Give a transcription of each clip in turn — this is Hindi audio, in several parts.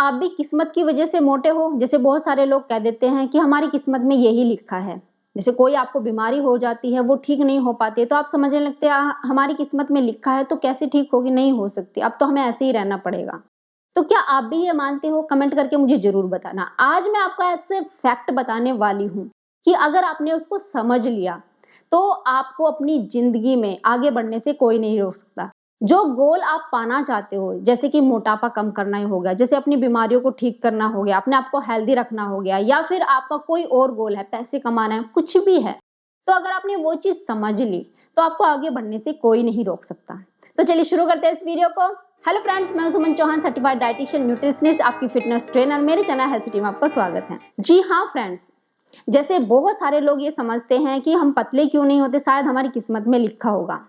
आप भी किस्मत की वजह से मोटे हो? जैसे बहुत सारे लोग कह देते हैं कि हमारी किस्मत में यही लिखा है। जैसे कोई आपको बीमारी हो जाती है, वो ठीक नहीं हो पाती है, तो आप समझने लगते हैं हमारी किस्मत में लिखा है तो कैसे ठीक होगी, नहीं हो सकती, अब तो हमें ऐसे ही रहना पड़ेगा। तो क्या आप भी ये मानते हो? कमेंट करके मुझे ज़रूर बताना। आज मैं आपको ऐसे फैक्ट बताने वाली हूँ कि अगर आपने उसको समझ लिया, तो आपको अपनी ज़िंदगी में आगे बढ़ने से कोई नहीं रोक सकता। जो गोल आप पाना चाहते हो, जैसे कि मोटापा कम करना ही हो गया, जैसे अपनी बीमारियों को ठीक करना हो गया, अपने आप को हेल्दी रखना हो गया, या फिर आपका कोई और गोल है, पैसे कमाना है, कुछ भी है, तो अगर आपने वो चीज़ समझ ली, तो आपको आगे बढ़ने से कोई नहीं रोक सकता। तो चलिए शुरू करते हैं इस वीडियो को। हेलो फ्रेंड्स, मैं सुमन चौहान, सर्टिफाइड डाइटिशियन न्यूट्रिशनिस्ट, आपकी फिटनेस ट्रेनर। मेरे चैनल हेल्थ सिटी में आपका स्वागत है। जी हाँ फ्रेंड्स, जैसे बहुत सारे लोग ये समझते हैं कि हम पतले क्यों नहीं होते, शायद हमारी किस्मत में लिखा होगा,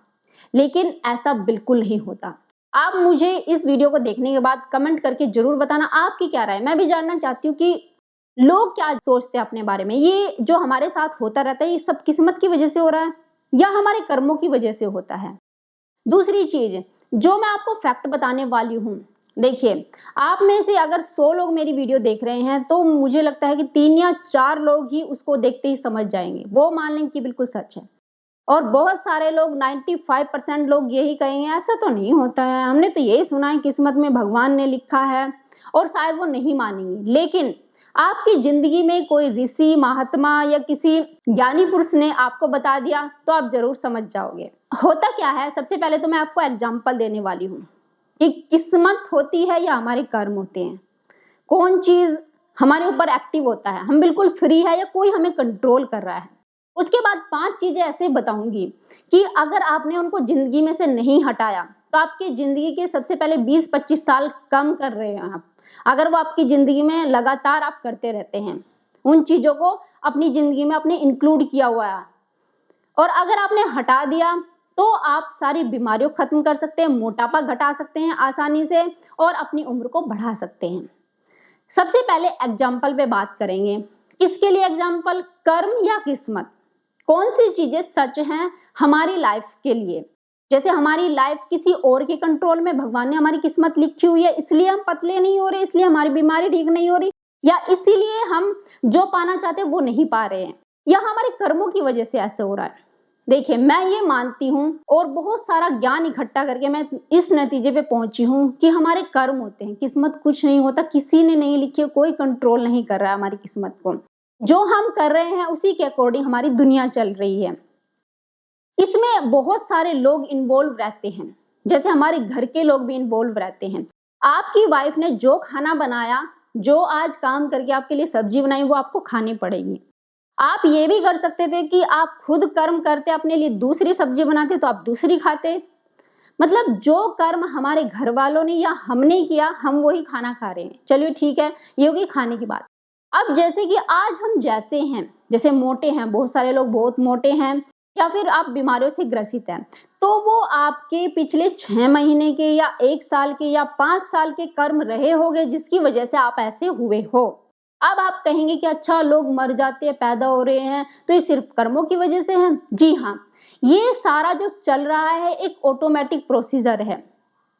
लेकिन ऐसा बिल्कुल नहीं होता। आप मुझे इस वीडियो को देखने के बाद कमेंट करके जरूर बताना आपकी क्या राय है। मैं भी जानना चाहती हूँ कि लोग क्या सोचते हैं अपने बारे में। ये जो हमारे साथ होता रहता है, ये सब किस्मत की वजह से हो रहा है या हमारे कर्मों की वजह से होता है। दूसरी चीज जो मैं आपको फैक्ट बताने वाली हूँ, देखिए, आप में से अगर 100 लोग मेरी वीडियो देख रहे हैं, तो मुझे लगता है कि 3 या 4 लोग ही उसको देखते ही समझ जाएंगे, वो मान लें कि बिल्कुल सच है। और बहुत सारे लोग 95% लोग यही कहेंगे ऐसा तो नहीं होता है, हमने तो यही सुना है किस्मत में भगवान ने लिखा है, और शायद वो नहीं मानेंगे। लेकिन आपकी जिंदगी में कोई ऋषि, महात्मा या किसी ज्ञानी पुरुष ने आपको बता दिया तो आप जरूर समझ जाओगे। होता क्या है, सबसे पहले तो मैं आपको एग्जाम्पल देने वाली हूँ कि किस्मत होती है या हमारे कर्म होते हैं, कौन चीज हमारे ऊपर एक्टिव होता है, हम बिल्कुल फ्री है या कोई हमें कंट्रोल कर रहा है। उसके बाद 5 चीजें ऐसे बताऊंगी कि अगर आपने उनको जिंदगी में से नहीं हटाया, तो आपकी जिंदगी के सबसे पहले 20-25 साल कम कर रहे हैं आप, अगर वो आपकी जिंदगी में लगातार आप करते रहते हैं, उन चीजों को अपनी जिंदगी में अपने इंक्लूड किया हुआ है। और अगर आपने हटा दिया, तो आप सारी बीमारियों को खत्म कर सकते हैं, मोटापा घटा सकते हैं आसानी से, और अपनी उम्र को बढ़ा सकते हैं। सबसे पहले एग्जाम्पल पे बात करेंगे। किसके लिए एग्जाम्पल? कर्म या किस्मत? कौन सी चीजें सच हैं हमारी लाइफ के लिए? जैसे हमारी लाइफ किसी और के कंट्रोल में, भगवान ने हमारी किस्मत लिखी हुई है, इसलिए हम पतले नहीं हो रहे, इसलिए हमारी बीमारी ठीक नहीं हो रही, या इसीलिए हम जो पाना चाहते हैं वो नहीं पा रहे हैं, या हमारे कर्मों की वजह से ऐसे हो रहा है। देखिए, मैं ये मानती हूँ और बहुत सारा ज्ञान इकट्ठा करके मैं इस नतीजे पे पहुंची हूँ कि हमारे कर्म होते हैं, किस्मत कुछ नहीं होता, किसी ने नहीं लिखी है, कोई कंट्रोल नहीं कर रहा है हमारी किस्मत को। जो हम कर रहे हैं उसी के अकॉर्डिंग हमारी दुनिया चल रही है। इसमें बहुत सारे लोग इन्वॉल्व रहते हैं, जैसे हमारे घर के लोग भी इन्वॉल्व रहते हैं। आपकी वाइफ ने जो खाना बनाया, जो आज काम करके आपके लिए सब्जी बनाई, वो आपको खानी पड़ेगी। आप ये भी कर सकते थे कि आप खुद कर्म करते, अपने लिए दूसरी सब्जी बनाते तो आप दूसरी खाते। मतलब जो कर्म हमारे घर वालों ने या हमने किया, हम वही खाना खा रहे हैं। चलिए ठीक है, ये होगी खाने की बात। अब जैसे कि आज हम जैसे हैं, जैसे मोटे हैं, बहुत सारे लोग बहुत मोटे हैं, या फिर आप बीमारियों से ग्रसित हैं, तो वो आपके पिछले 6 महीने के या 1 साल के या 5 साल के कर्म रहे होंगे, जिसकी वजह से आप ऐसे हुए हो। अब आप कहेंगे कि अच्छा, लोग मर जाते हैं, पैदा हो रहे हैं, तो ये सिर्फ कर्मों की वजह से है। जी हाँ, ये सारा जो चल रहा है एक ऑटोमेटिक प्रोसीजर है।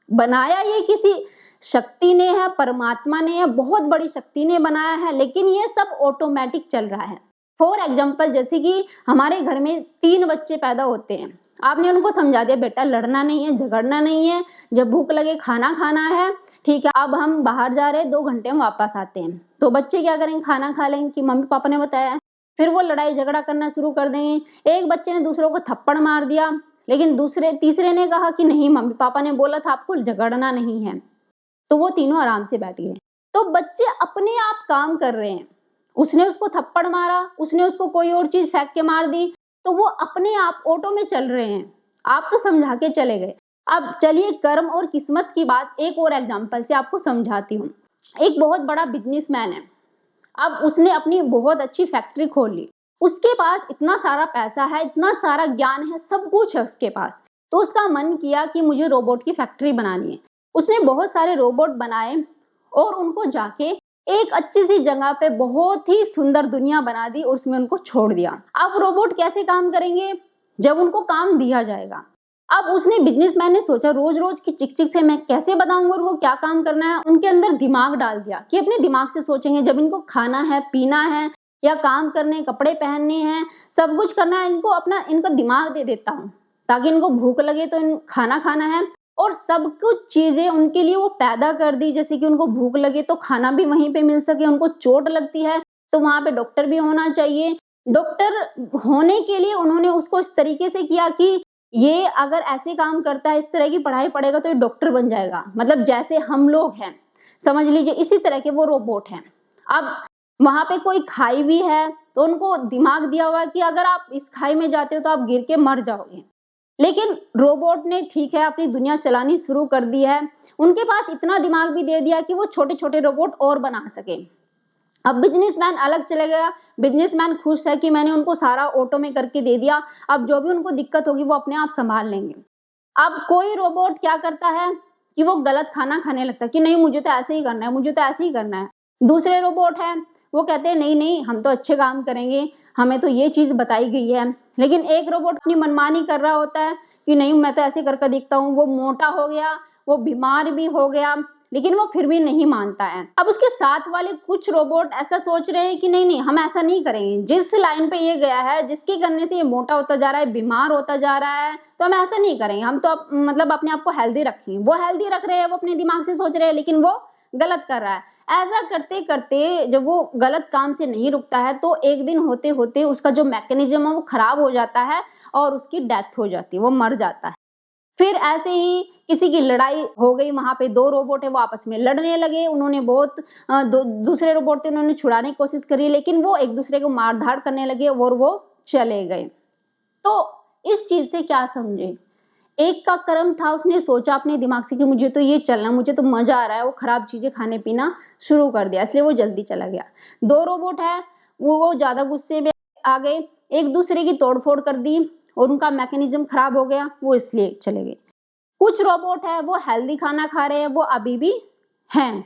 बनाया ये किसी शक्ति ने है, परमात्मा ने है, बहुत बड़ी शक्ति ने बनाया है, लेकिन ये सब ऑटोमेटिक चल रहा है। फॉर एग्जाम्पल, जैसे कि हमारे घर में 3 बच्चे पैदा होते हैं, आपने उनको समझा दिया बेटा लड़ना नहीं है, झगड़ना नहीं है, जब भूख लगे खाना खाना है, ठीक है, अब हम बाहर जा रहे हैं, 2 घंटे में वापस आते हैं। तो बच्चे क्या करेंगे? खाना खा लेंगे कि मम्मी पापा ने बताया है। फिर वो लड़ाई झगड़ा करना शुरू कर देंगे। एक बच्चे ने दूसरों को थप्पड़ मार दिया, लेकिन तीसरे ने कहा कि नहीं, मम्मी पापा ने बोला था आपको झगड़ना नहीं है, तो वो तीनों आराम से बैठ गए। तो बच्चे अपने आप काम कर रहे हैं। उसने उसको थप्पड़ मारा, उसने उसको कोई और चीज फेंक के मार दी, तो वो अपने आप ऑटो में चल रहे हैं। आप तो समझा के चले गए। अब चलिए कर्म और किस्मत की बात एक और एग्जाम्पल से आपको समझाती हूँ। एक बहुत बड़ा बिजनेसमैन है, अब उसने अपनी बहुत अच्छी फैक्ट्री खोल ली। उसके पास इतना सारा पैसा है, इतना सारा ज्ञान है, सब कुछ है उसके पास। तो उसका मन किया कि मुझे रोबोट की फैक्ट्री बनानी है। उसने बहुत सारे रोबोट बनाए और उनको जाके एक अच्छी सी जगह पे बहुत ही सुंदर दुनिया बना दी और उसमें उनको छोड़ दिया। अब रोबोट कैसे काम करेंगे? जब उनको काम दिया जाएगा, अब उसने बिजनेसमैन ने सोचा रोज रोज की चिक चिक से मैं कैसे बताऊंगा उनको क्या काम करना है। उनके अंदर दिमाग डाल दिया कि अपने दिमाग से सोचेंगे, जब इनको खाना है, पीना है या काम करने, कपड़े पहनने हैं, सब कुछ करना है, इनको अपना इनको दिमाग दे देता हूँ ताकि इनको भूख लगे तो खाना खाना है। और सब कुछ चीजें उनके लिए वो पैदा कर दी, जैसे कि उनको भूख लगे तो खाना भी वहीं पे मिल सके, उनको चोट लगती है तो वहां पे डॉक्टर भी होना चाहिए। डॉक्टर होने के लिए उन्होंने उसको इस तरीके से किया कि ये अगर ऐसे काम करता है, इस तरह की पढ़ाई पढ़ेगा तो ये डॉक्टर बन जाएगा। मतलब जैसे हम लोग हैं, समझ लीजिए इसी तरह के वो रोबोट हैं। अब वहां पे कोई खाई भी है तो उनको दिमाग दिया हुआ है कि अगर आप इस खाई में जाते हो तो आप गिर के मर जाओगे। लेकिन रोबोट ने ठीक है अपनी दुनिया चलानी शुरू कर दी है। उनके पास इतना दिमाग भी दे दिया कि वो छोटे छोटे रोबोट और बना सके। अब बिजनेसमैन अलग चले गया। बिजनेसमैन खुश है कि मैंने उनको सारा ऑटो में करके दे दिया, अब जो भी उनको दिक्कत होगी वो अपने आप संभाल लेंगे। अब कोई रोबोट क्या करता है कि वो गलत खाना खाने लगता है कि नहीं मुझे तो ऐसे ही करना है, मुझे तो ऐसे ही करना है। दूसरे रोबोट हैं वो कहते हैं नहीं नहीं हम तो अच्छे काम करेंगे, हमें तो ये चीज बताई गई है। लेकिन एक रोबोट अपनी मनमानी कर रहा होता है कि नहीं मैं तो ऐसे करके दिखता हूँ, वो मोटा हो गया, वो बीमार भी हो गया, लेकिन वो फिर भी नहीं मानता है। अब उसके साथ वाले कुछ रोबोट ऐसा सोच रहे हैं कि नहीं नहीं हम ऐसा नहीं करेंगे, जिस लाइन पे ये गया है, जिसके करने से ये मोटा होता जा रहा है, बीमार होता जा रहा है, तो हम ऐसा नहीं करेंगे, हम तो मतलब अपने आप को हेल्दी रखेंगे। वो हेल्दी रख रहे हैं, वो अपने दिमाग से सोच रहे हैं, लेकिन वो गलत कर रहा है। ऐसा करते करते जब वो गलत काम से नहीं रुकता है तो एक दिन होते होते उसका जो मैकेनिज्म है वो खराब हो जाता है और उसकी डेथ हो जाती है, वो मर जाता है। फिर ऐसे ही किसी की लड़ाई हो गई, वहां पे दो रोबोट है वो आपस में लड़ने लगे। उन्होंने बहुत दूसरे रोबोट थे उन्होंने छुड़ाने की कोशिश करी, लेकिन वो एक दूसरे को मार धाड़ करने लगे और वो चले गए। तो इस चीज से क्या समझे, एक का कर्म था उसने सोचा अपने दिमाग से कि मुझे तो ये चलना, मुझे तो मजा आ रहा है, वो खराब चीजें खाने पीना शुरू कर दिया, इसलिए वो जल्दी चला गया। दो रोबोट है वो ज्यादा गुस्से में आ गए, एक दूसरे की तोड़फोड़ कर दी और उनका मैकेनिज्म खराब हो गया, वो इसलिए चले गए। कुछ रोबोट है वो हेल्दी खाना खा रहे हैं, वो अभी भी हैं।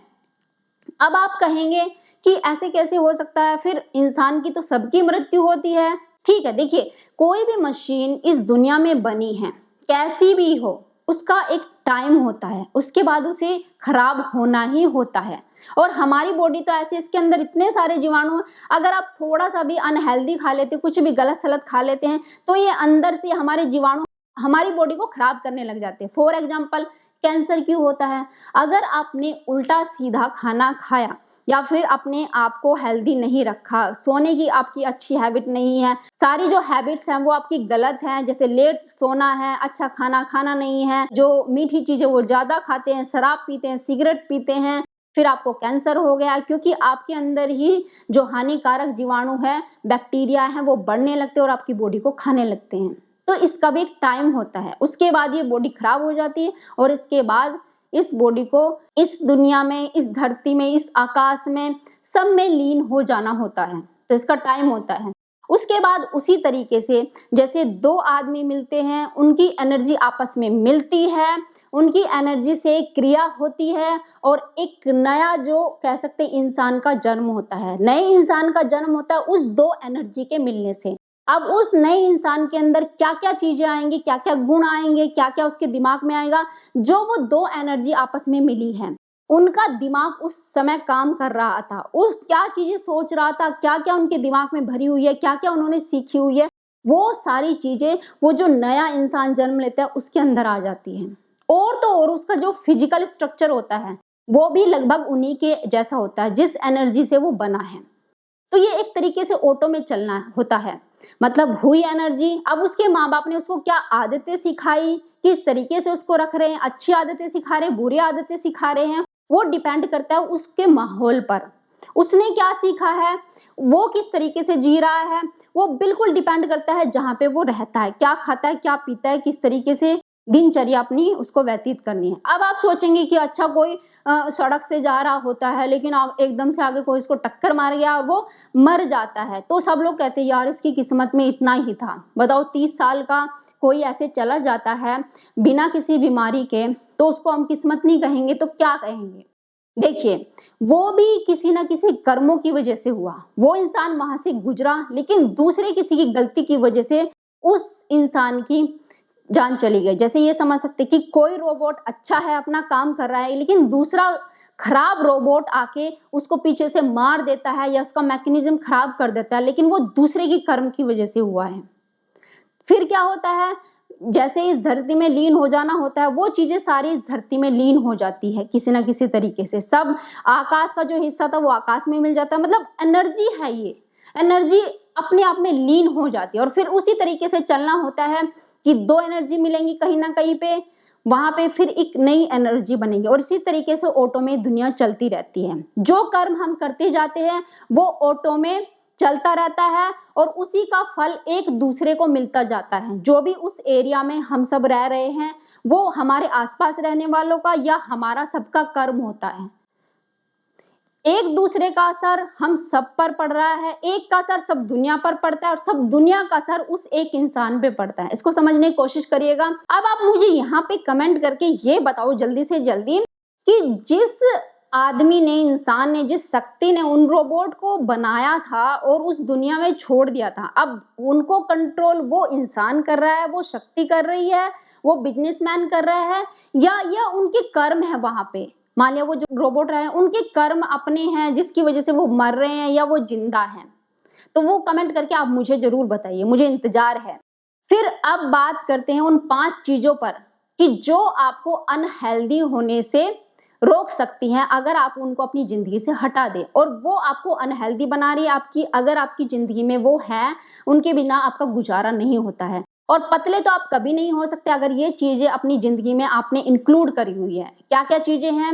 अब आप कहेंगे कि ऐसे कैसे हो सकता है, फिर इंसान की तो सबकी मृत्यु होती है। ठीक है, देखिए कोई भी मशीन इस दुनिया में बनी है, कैसी भी हो, उसका एक टाइम होता है, उसके बाद उसे खराब होना ही होता है। और हमारी बॉडी तो ऐसे, इसके अंदर इतने सारे जीवाणु हैं, अगर आप थोड़ा सा भी अनहेल्दी खा लेते, कुछ भी गलत सलत खा लेते हैं तो ये अंदर से हमारे जीवाणु हमारी बॉडी को खराब करने लग जाते हैं। फॉर एग्जाम्पल कैंसर क्यों होता है, अगर आपने उल्टा सीधा खाना खाया या फिर अपने आप को हेल्दी नहीं रखा, सोने की आपकी अच्छी हैबिट नहीं है, सारी जो हैबिट्स हैं वो आपकी गलत हैं, जैसे लेट सोना है, अच्छा खाना खाना नहीं है, जो मीठी चीजें वो ज्यादा खाते हैं, शराब पीते हैं, सिगरेट पीते हैं, फिर आपको कैंसर हो गया, क्योंकि आपके अंदर ही जो हानिकारक जीवाणु है, बैक्टीरिया है, वो बढ़ने लगते हैं और आपकी बॉडी को खाने लगते हैं। तो इसका भी एक टाइम होता है, उसके बाद ये बॉडी खराब हो जाती है और इसके बाद इस बॉडी को इस दुनिया में, इस धरती में, इस आकाश में, सब में लीन हो जाना होता है। तो इसका टाइम होता है। उसके बाद उसी तरीके से जैसे दो आदमी मिलते हैं, उनकी एनर्जी आपस में मिलती है, उनकी एनर्जी से क्रिया होती है और एक नया जो कह सकते इंसान का जन्म होता है, नए इंसान का जन्म होता है उस दो एनर्जी के मिलने से। अब उस नए इंसान के अंदर क्या क्या चीजें आएंगी, क्या क्या गुण आएंगे, क्या क्या उसके दिमाग में आएगा, जो वो दो एनर्जी आपस में मिली है, उनका दिमाग उस समय काम कर रहा था, उस क्या चीजें सोच रहा था, क्या क्या उनके दिमाग में भरी हुई है, क्या क्या उन्होंने सीखी हुई है, वो सारी चीजें वो जो नया इंसान जन्म लेता है उसके अंदर आ जाती हैं। और तो और उसका जो फिजिकल स्ट्रक्चर होता है वो भी लगभग उन्हीं के जैसा होता है जिस एनर्जी से वो बना है। तो ये एक तरीके से ऑटो में चलना होता है, मतलब हुई एनर्जी। अब उसके माँ बाप ने उसको क्या आदतें सिखाई, किस तरीके से उसको रख रहे हैं, अच्छी आदतें सिखा रहे हैं, बुरी आदतें सिखा रहे हैं, वो डिपेंड करता है उसके माहौल पर। उसने क्या सीखा है, वो किस तरीके से जी रहा है, वो बिल्कुल डिपेंड करता है जहाँ पे वो रहता है, क्या खाता है, क्या पीता है, किस तरीके से दिनचर्या अपनी उसको व्यतीत करनी है। अब आप सोचेंगे कि अच्छा कोई सड़क से जा रहा होता है लेकिन एकदम से आगे कोई इसको टक्कर मार गया और वो मर जाता है, तो सब लोग कहते हैं यार इसकी किस्मत में इतना ही था। बताओ 30 साल का कोई ऐसे चला जाता है बिना किसी बीमारी के, तो उसको हम किस्मत नहीं कहेंगे तो क्या कहेंगे। देखिए वो भी किसी ना किसी कर्मों की वजह से हुआ, वो इंसान वहां से गुजरा, लेकिन दूसरे किसी की गलती की वजह से उस इंसान की जान चली गई। जैसे ये समझ सकते कि कोई रोबोट अच्छा है, अपना काम कर रहा है, लेकिन दूसरा खराब रोबोट आके उसको पीछे से मार देता है या उसका मैकेनिज्म खराब कर देता है, लेकिन वो दूसरे की कर्म की वजह से हुआ है। फिर क्या होता है, जैसे इस धरती में लीन हो जाना होता है, वो चीजें सारी इस धरती में लीन हो जाती है किसी ना किसी तरीके से। सब आकाश का जो हिस्सा था वो आकाश में मिल जाता है, मतलब एनर्जी है, ये एनर्जी अपने आप में लीन हो जाती है। और फिर उसी तरीके से चलना होता है कि दो एनर्जी मिलेंगी कहीं ना कहीं पे, वहां पे फिर एक नई एनर्जी बनेगी, और इसी तरीके से ऑटो में दुनिया चलती रहती है। जो कर्म हम करते जाते हैं वो ऑटो में चलता रहता है, और उसी का फल एक दूसरे को मिलता जाता है। जो भी उस एरिया में हम सब रह रहे हैं, वो हमारे आसपास रहने वालों का या हमारा सबका कर्म होता है। एक दूसरे का असर हम सब पर पड़ रहा है, एक का असर सब दुनिया पर पड़ता है, और सब दुनिया का असर उस एक इंसान पे पड़ता है। इसको समझने की कोशिश करिएगा। अब आप मुझे यहाँ पे कमेंट करके ये बताओ जल्दी से जल्दी कि जिस आदमी ने, इंसान ने, जिस शक्ति ने उन रोबोट को बनाया था और उस दुनिया में छोड़ दिया था, अब उनको कंट्रोल वो इंसान कर रहा है, वो शक्ति कर रही है, वो बिजनेसमैन कर रहा है, या उनके कर्म है वहां पे। मान लिया वो जो रोबोट रहे हैं उनके कर्म अपने हैं जिसकी वजह से वो मर रहे हैं या वो जिंदा हैं, तो वो कमेंट करके आप मुझे जरूर बताइए, मुझे इंतजार है। फिर अब बात करते हैं उन 5 चीजों पर कि जो आपको अनहेल्दी होने से रोक सकती हैं अगर आप उनको अपनी जिंदगी से हटा दें, और वो आपको अनहेल्दी बना रही है आपकी, अगर आपकी जिंदगी में वो है, उनके बिना आपका गुजारा नहीं होता है। और पतले तो आप कभी नहीं हो सकते अगर ये चीजें अपनी जिंदगी में आपने इंक्लूड करी हुई है। क्या क्या चीजें हैं?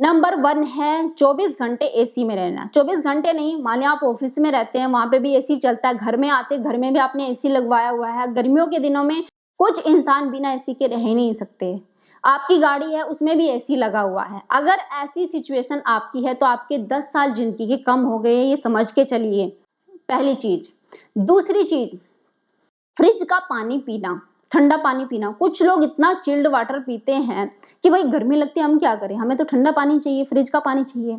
नंबर 1 है 24 घंटे एसी में रहना। 24 घंटे नहीं, मान लिया आप ऑफिस में रहते हैं, वहां पे भी एसी चलता है, घर में आते घर में भी आपने एसी लगवाया हुआ है। गर्मियों के दिनों में कुछ इंसान बिना एसी के रह ही नहीं सकते। आपकी गाड़ी है उसमें भी एसी लगा हुआ है। अगर ऐसी सिचुएशन आपकी है तो आपके 10 साल जिंदगी के कम हो गए, ये समझ के चलिए, पहली चीज। दूसरी चीज, फ्रिज का पानी पीना, ठंडा पानी पीना। कुछ लोग इतना चिल्ड वाटर पीते हैं कि भाई गर्मी लगती है, हम क्या करें, हमें तो ठंडा पानी चाहिए, फ्रिज का पानी चाहिए।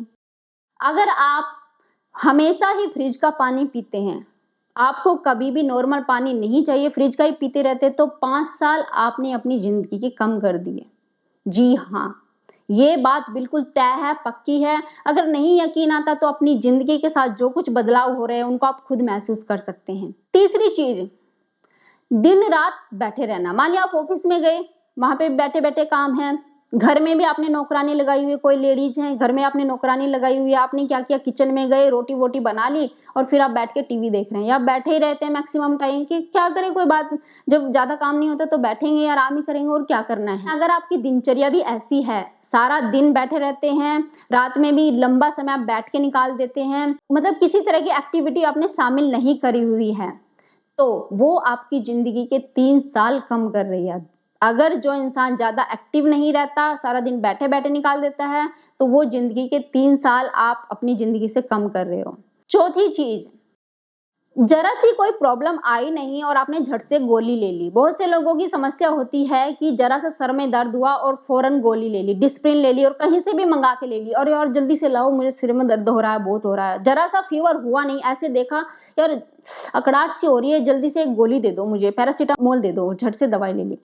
अगर आप हमेशा ही फ्रिज का पानी पीते हैं, आपको कभी भी नॉर्मल पानी नहीं चाहिए, फ्रिज का ही पीते रहते, तो 5 साल आपने अपनी जिंदगी के कम कर दिए। जी हाँ, ये बात बिल्कुल तय है, पक्की है। अगर नहीं यकीन आता तो अपनी जिंदगी के साथ जो कुछ बदलाव हो रहे हैं उनको आप खुद महसूस कर सकते हैं। तीसरी चीज, दिन रात बैठे रहना। मान लिया आप ऑफिस में गए, वहां पे बैठे बैठे काम है, घर में भी आपने नौकरानी लगाई हुई है, कोई लेडीज है घर में आपने नौकरानी लगाई हुई है, आपने क्या किया, किचन में गए, रोटी वोटी बना ली और फिर आप बैठ के टीवी देख रहे हैं, या बैठे ही रहते हैं मैक्सिमम टाइम कि क्या करें, कोई बात, जब ज्यादा काम नहीं होता तो बैठेंगे, आराम ही करेंगे, और क्या करना है। अगर आपकी दिनचर्या भी ऐसी है, सारा दिन बैठे रहते हैं, रात में भी लंबा समय आप बैठ के निकाल देते हैं, मतलब किसी तरह की एक्टिविटी आपने शामिल नहीं करी हुई है, तो वो आपकी जिंदगी के 3 साल कम कर रही है। अगर जो इंसान ज्यादा एक्टिव नहीं रहता, सारा दिन बैठे बैठे निकाल देता है, तो वो जिंदगी के 3 साल आप अपनी जिंदगी से कम कर रहे हो। चौथी चीज, जरा सी कोई प्रॉब्लम आई नहीं और आपने झट से गोली ले ली। बहुत से लोगों की समस्या होती है कि जरा सा सर में दर्द हुआ और फौरन गोली ले ली, डिस्प्रिन ले ली, और कहीं से भी मंगा के ले ली, और यार जल्दी से लाओ, मुझे सिर में दर्द हो रहा है, बहुत हो रहा है। जरा सा फीवर हुआ नहीं, ऐसे देखा यार अकड़ाहट सी हो रही है, जल्दी से एक गोली दे दो, मुझे पैरासीटामोल दे दो, झट से दवाई ले ली।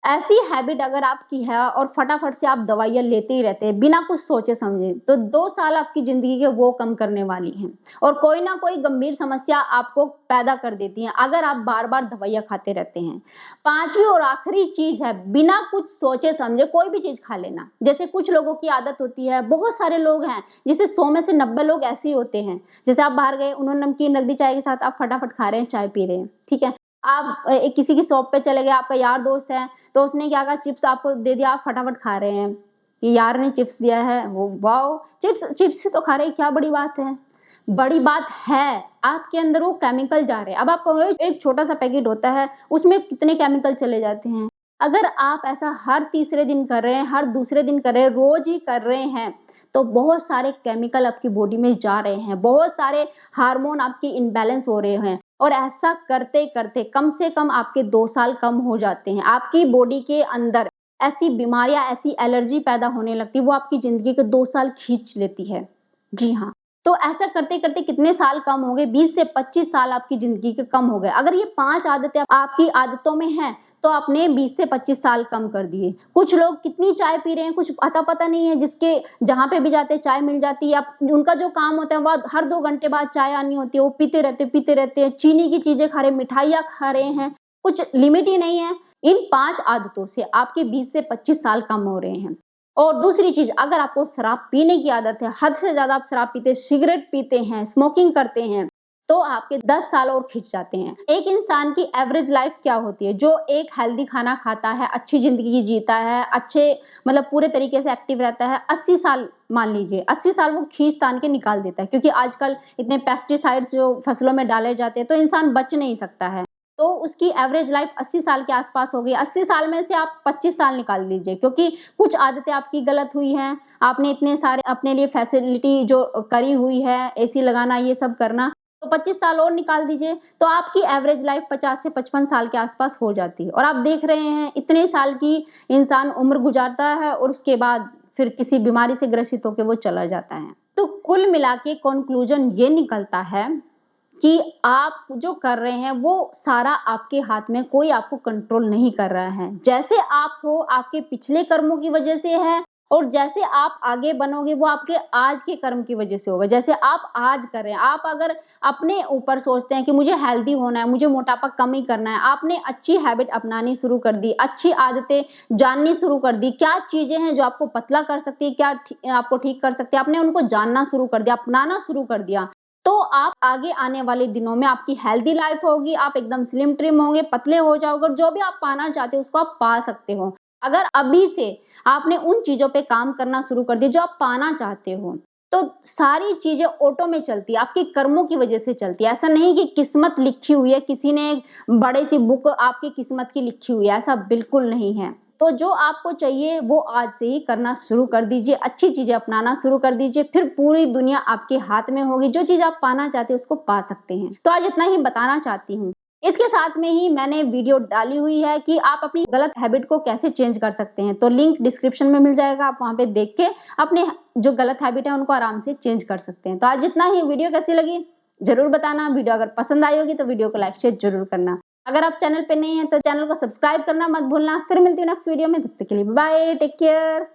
ऐसी हैबिट अगर आपकी है और फटाफट से आप दवाइयाँ लेते ही रहते हैं बिना कुछ सोचे समझे, तो 2 साल आपकी जिंदगी के वो कम करने वाली हैं, और कोई ना कोई गंभीर समस्या आपको पैदा कर देती है अगर आप बार बार दवाइयाँ खाते रहते हैं। 5वीं और आखिरी चीज है, बिना कुछ सोचे समझे कोई भी चीज खा लेना। जैसे कुछ लोगों की आदत होती है, बहुत सारे लोग हैं, जैसे 100 में से 90 लोग ऐसे ही होते हैं, जैसे आप बाहर गए, उन्होंने नमकीन रख दी चाय के साथ, आप फटाफट खा रहे हैं, चाय पी रहे हैं, ठीक है। आप किसी की शॉप पे चले गए, आपका यार दोस्त है, तो उसने क्या कहा, चिप्स आपको दे दिया, आप फटाफट खा रहे हैं कि यार ने चिप्स दिया है, वो वाओ, चिप्स चिप्स से तो खा रहे हैं, क्या बड़ी बात है। बड़ी बात है, आपके अंदर वो केमिकल जा रहे हैं। अब आप कहोगे एक छोटा सा पैकेट होता है, उसमें कितने केमिकल चले जाते हैं। अगर आप ऐसा हर तीसरे दिन कर रहे हैं, हर दूसरे दिन कर रहे हैं, रोज ही कर रहे हैं, तो बहुत सारे केमिकल आपकी बॉडी में जा रहे हैं, बहुत सारे हार्मोन आपकी इनबैलेंस हो रहे हैं, और ऐसा करते करते कम से कम आपके 2 साल कम हो जाते हैं। आपकी बॉडी के अंदर ऐसी बीमारियां, ऐसी एलर्जी पैदा होने लगती है, वो आपकी जिंदगी के 2 साल खींच लेती है। जी हाँ, तो ऐसा करते करते कितने साल कम हो गए, 20 से 25 साल आपकी जिंदगी के कम हो गए। अगर ये 5 आदतें आपकी आदतों में हैं, तो आपने 20 से 25 साल कम कर दिए। कुछ लोग कितनी चाय पी रहे हैं, कुछ अता पता नहीं है, जिसके जहाँ पे भी जाते हैं चाय मिल जाती है। उनका जो काम होता है वह हर 2 घंटे बाद चाय आनी होती है, वो पीते रहते हैं, चीनी की चीज़ें खा रहे हैं, मिठाइयाँ खा रहे हैं, कुछ लिमिट ही नहीं है। इन 5 आदतों से आपके 20 से 25 साल कम हो रहे हैं। और दूसरी चीज़, अगर आपको शराब पीने की आदत है, हद से ज़्यादा आप शराब पीते हैं, सिगरेट पीते हैं, स्मोकिंग करते हैं, तो आपके 10 साल और खिंच जाते हैं। एक इंसान की एवरेज लाइफ क्या होती है? जो एक हेल्दी खाना खाता है, अच्छी ज़िंदगी जीता है, अच्छे मतलब पूरे तरीके से एक्टिव रहता है, 80 साल मान लीजिए, 80 साल वो खींच-तान के निकाल देता है, क्योंकि आजकल इतने पेस्टिसाइड्स जो फसलों में डाले जाते हैं, तो इंसान बच नहीं सकता है। तो उसकी एवरेज लाइफ 80 साल के आसपास हो गई। 80 साल में से आप 25 साल निकाल लीजिए, क्योंकि कुछ आदतें आपकी गलत हुई हैं। आपने इतने सारे अपने लिए फैसिलिटी जो करी हुई है, एसी लगाना, ये सब करना, तो 25 साल और निकाल दीजिए, तो आपकी एवरेज लाइफ 50 से 55 साल के आसपास हो जाती है। और आप देख रहे हैं इतने साल की इंसान उम्र गुजारता है और उसके बाद फिर किसी बीमारी से ग्रसित होकर वो चला जाता है। तो कुल मिला के कंक्लूजन ये निकलता है कि आप जो कर रहे हैं वो सारा आपके हाथ में, कोई आपको कंट्रोल नहीं कर रहा है। जैसे आप हो आपके पिछले कर्मों की वजह से है, और जैसे आप आगे बनोगे वो आपके आज के कर्म की वजह से होगा। जैसे आप आज कर रहे हैं, आप अगर अपने ऊपर सोचते हैं कि मुझे हेल्दी होना है, मुझे मोटापा कम ही करना है, आपने अच्छी हैबिट अपनानी शुरू कर दी, अच्छी आदतें जाननी शुरू कर दी, क्या चीजें हैं जो आपको पतला कर सकती है, क्या आपको ठीक कर सकती है, आपने उनको जानना शुरू कर दिया, अपनाना शुरू कर दिया, तो आप आगे आने वाले दिनों में आपकी हेल्दी लाइफ होगी, आप एकदम स्लिम ट्रिम होंगे, पतले हो जाओगे, और जो भी आप पाना चाहते हो उसको आप पा सकते हो। अगर अभी से आपने उन चीज़ों पे काम करना शुरू कर दिया जो आप पाना चाहते हो, तो सारी चीज़ें ऑटो में चलती है, आपके कर्मों की वजह से चलती है। ऐसा नहीं कि किस्मत लिखी हुई है, किसी ने एक बड़ी सी बुक आपकी किस्मत की लिखी हुई है, ऐसा बिल्कुल नहीं है। तो जो आपको चाहिए वो आज से ही करना शुरू कर दीजिए, अच्छी चीज़ें अपनाना शुरू कर दीजिए, फिर पूरी दुनिया आपके हाथ में होगी। जो चीज़ आप पाना चाहते हैं उसको पा सकते हैं। तो आज इतना ही बताना चाहती हूँ। इसके साथ में ही मैंने वीडियो डाली हुई है कि आप अपनी गलत हैबिट को कैसे चेंज कर सकते हैं, तो लिंक डिस्क्रिप्शन में मिल जाएगा, आप वहाँ पे देख के अपने जो गलत हैबिट है उनको आराम से चेंज कर सकते हैं। तो आज इतना ही। वीडियो कैसी लगी जरूर बताना। वीडियो अगर पसंद आई होगी तो वीडियो को लाइक शेयर जरूर करना। अगर आप चैनल पे नहीं है तो चैनल को सब्सक्राइब करना मत भूलना। फिर मिलती हूँ नेक्स्ट वीडियो में, तब तक के लिए बाय, टेक केयर।